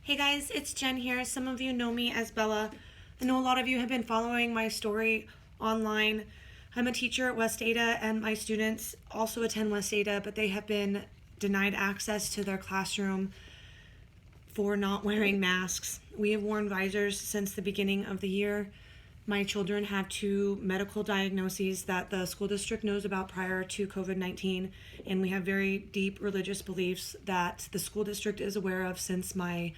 Hey guys, it's Jen here. Some of you know me as Bella. I know a lot of you have been following my story online. I'm a teacher at West Ada, and my students also attend West Ada, but they have been denied access to their classroom for not wearing masks. We have worn visors since the beginning of the year. My children have two medical diagnoses that the school district knows about prior to COVID-19, and we have very deep religious beliefs that the school district is aware of since my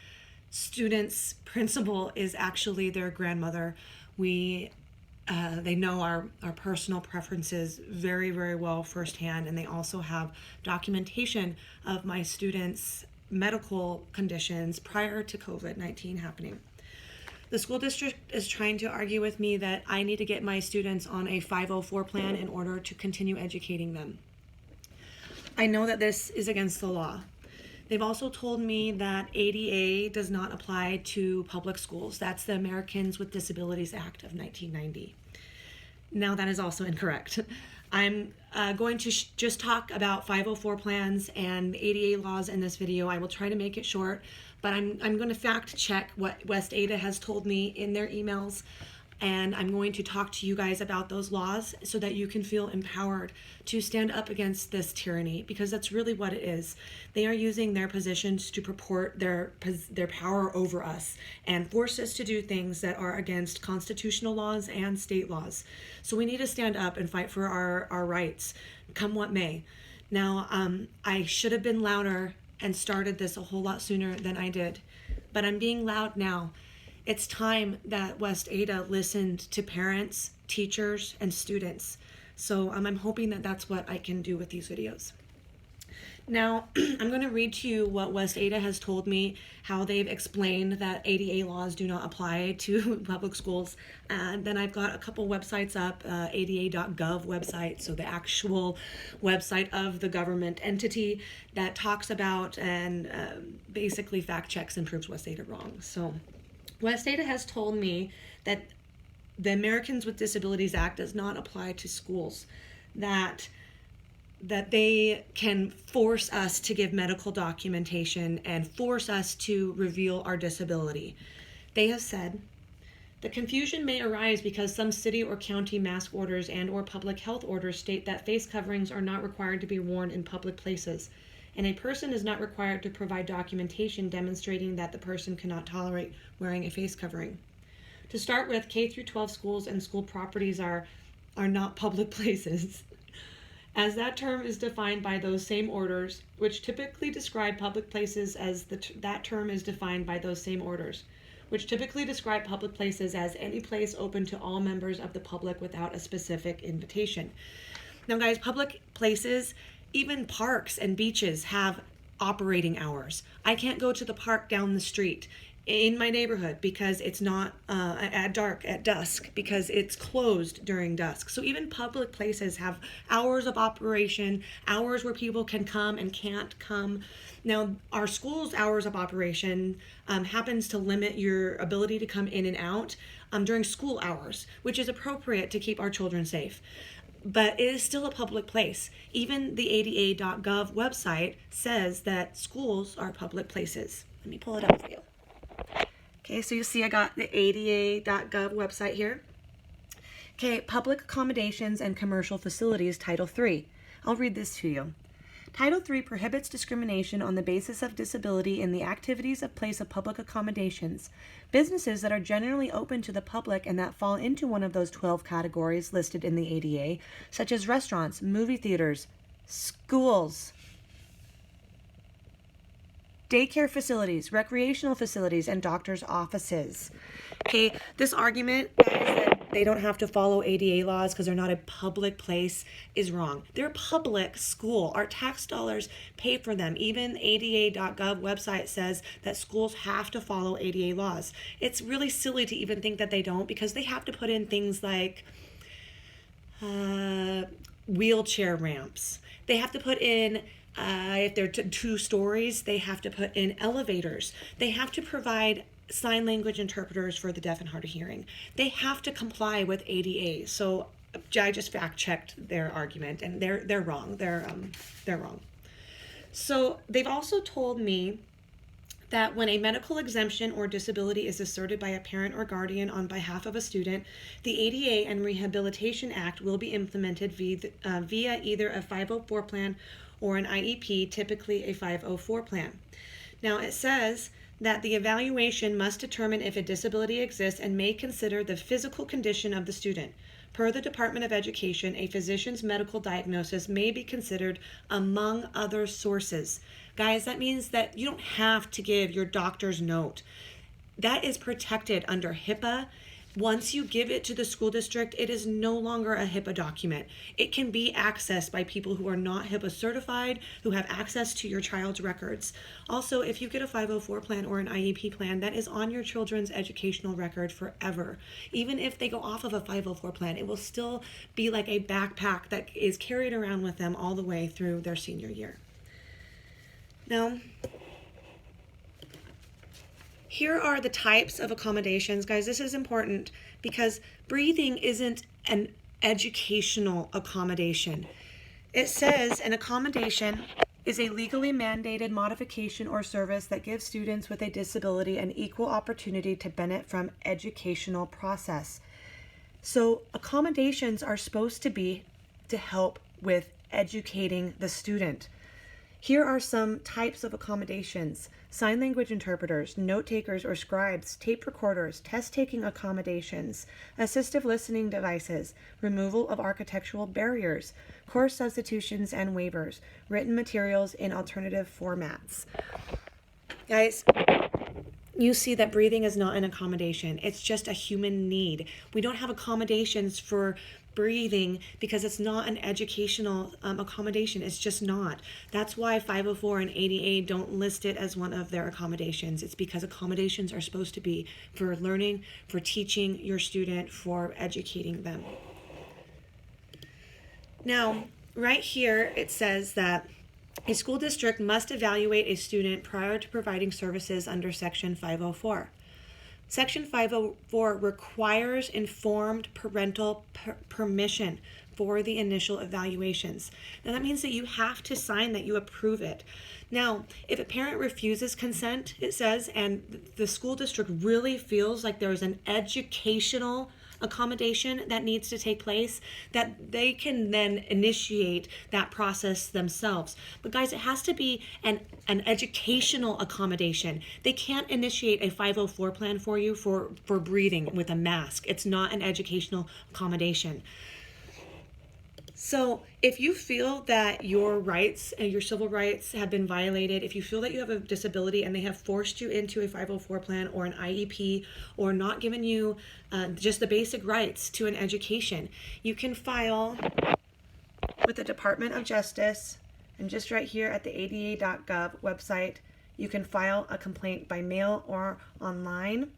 student's principal is actually their grandmother. They know our personal preferences very, very well firsthand, and they also have documentation of my students' medical conditions prior to COVID-19 happening. The school district is trying to argue with me that I need to get my students on a 504 plan in order to continue educating them. I know that this is against the law. They've also told me that ADA does not apply to public schools. That's the Americans with Disabilities Act of 1990. Now, that is also incorrect. I'm going to just talk about 504 plans and ADA laws in this video. I will try to make it short, but I'm going to fact check what West Ada has told me in their emails, and I'm going to talk to you guys about those laws so that you can feel empowered to stand up against this tyranny, because that's really what it is. They are using their positions to purport their power over us and force us to do things that are against constitutional laws and state laws. So we need to stand up and fight for our rights, come what may. Now, I should have been louder and started this a whole lot sooner than I did, but I'm being loud now. It's time that West Ada listened to parents, teachers, and students. So I'm hoping that that's what I can do with these videos. Now, I'm going to read to you what West Ada has told me, how they've explained that ADA laws do not apply to public schools. And then I've got a couple websites up, ada.gov website, so the actual website of the government entity that talks about and basically fact checks and proves West Ada wrong. So West Ada has told me that the Americans with Disabilities Act does not apply to schools, that they can force us to give medical documentation and force us to reveal our disability. They have said, the confusion may arise because some city or county mask orders and or public health orders state that face coverings are not required to be worn in public places, and a person is not required to provide documentation demonstrating that the person cannot tolerate wearing a face covering. To start with, K through 12 schools and school properties are not public places, as that term is defined by those same orders, which typically describe public places as that term is defined by those same orders, which typically describe public places as any place open to all members of the public without a specific invitation. Now, guys, public places, even parks and beaches, have operating hours. I can't go to the park down the street in my neighborhood because it's not at dusk, because it's closed during dusk. So even public places have hours of operation, hours where people can come and can't come. Now, our school's hours of operation happens to limit your ability to come in and out during school hours, which is appropriate to keep our children safe. But it is still a public place. Even the ada.gov website says that schools are public places. Let me pull it up for you. Okay, so you see I got the ada.gov website here. Okay, public accommodations and commercial facilities, Title III. I'll read this to you. Title III prohibits discrimination on the basis of disability in the activities of place of public accommodations. Businesses that are generally open to the public and that fall into one of those 12 categories listed in the ADA, such as restaurants, movie theaters, schools, daycare facilities, recreational facilities, and doctors' offices. Okay, this argument, guys, that they don't have to follow ADA laws because they're not a public place is wrong. They're a public school. Our tax dollars pay for them. Even ada.gov website says that schools have to follow ADA laws. It's really silly to even think that they don't, because they have to put in things like wheelchair ramps. They have to put in if they're two stories, they have to put in elevators. They have to provide sign language interpreters for the deaf and hard of hearing. They have to comply with ADA. So I just fact checked their argument, and they're wrong. They're wrong. So they've also told me that when a medical exemption or disability is asserted by a parent or guardian on behalf of a student, the ADA and Rehabilitation Act will be implemented via either a 504 plan or an IEP, typically a 504 plan. Now it says that the evaluation must determine if a disability exists and may consider the physical condition of the student. Per the Department of Education, a physician's medical diagnosis may be considered among other sources. Guys, that means that you don't have to give your doctor's note. That is protected under HIPAA. Once you give it to the school district, it is no longer a HIPAA document. It can be accessed by people who are not HIPAA certified, who have access to your child's records. Also, if you get a 504 plan or an IEP plan, that is on your children's educational record forever. Even if they go off of a 504 plan, it will still be like a backpack that is carried around with them all the way through their senior year. Now, here are the types of accommodations. Guys, this is important because breathing isn't an educational accommodation. It says an accommodation is a legally mandated modification or service that gives students with a disability an equal opportunity to benefit from educational process. So accommodations are supposed to be to help with educating the student. Here are some types of accommodations: sign language interpreters, note takers or scribes, tape recorders, test-taking accommodations, assistive listening devices, removal of architectural barriers, course substitutions and waivers, written materials in alternative formats. Guys, you see that breathing is not an accommodation. It's just a human need. We don't have accommodations for breathing because it's not an educational accommodation. It's just not. That's why 504 and ADA don't list it as one of their accommodations. It's because accommodations are supposed to be for learning, for teaching your student, for educating them. Now, right here it says that a school district must evaluate a student prior to providing services under Section 504. Section 504 requires informed parental permission for the initial evaluations. Now that means that you have to sign that you approve it. Now, if a parent refuses consent, it says, and the school district really feels like there's an educational accommodation that needs to take place, that they can then initiate that process themselves. But guys, it has to be an educational accommodation. They can't initiate a 504 plan for you for breathing with a mask. It's not an educational accommodation. So if you feel that your rights and your civil rights have been violated, if you feel that you have a disability and they have forced you into a 504 plan or an IEP or not given you just the basic rights to an education, you can file with the Department of Justice, and just right here at the ada.gov website, you can file a complaint by mail or online.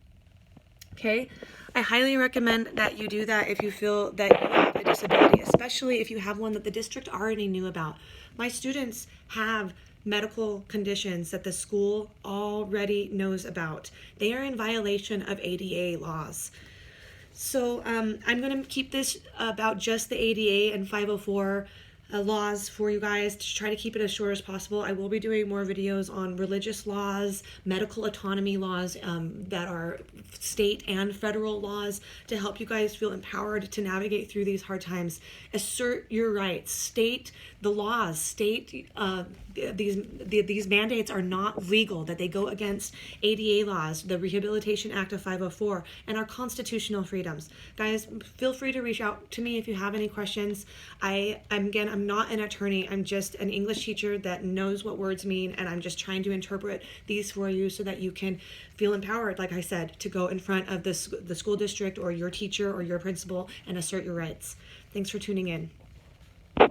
Okay, I highly recommend that you do that if you feel that you have a disability, especially if you have one that the district already knew about. My students have medical conditions that the school already knows about. They are in violation of ADA laws. So I'm going to keep this about just the ADA and 504 laws for you guys to try to keep it as short as possible. I will be doing more videos on religious laws, medical autonomy laws that are state and federal laws to help you guys feel empowered to navigate through these hard times. Assert your rights. State the laws. State these mandates are not legal, that they go against ADA laws, the Rehabilitation Act of 504, and our constitutional freedoms. Guys, feel free to reach out to me if you have any questions. I'm not an attorney. I'm just an English teacher that knows what words mean, and I'm just trying to interpret these for you so that you can feel empowered, like I said, to go in front of the school district or your teacher or your principal and assert your rights. Thanks for tuning in.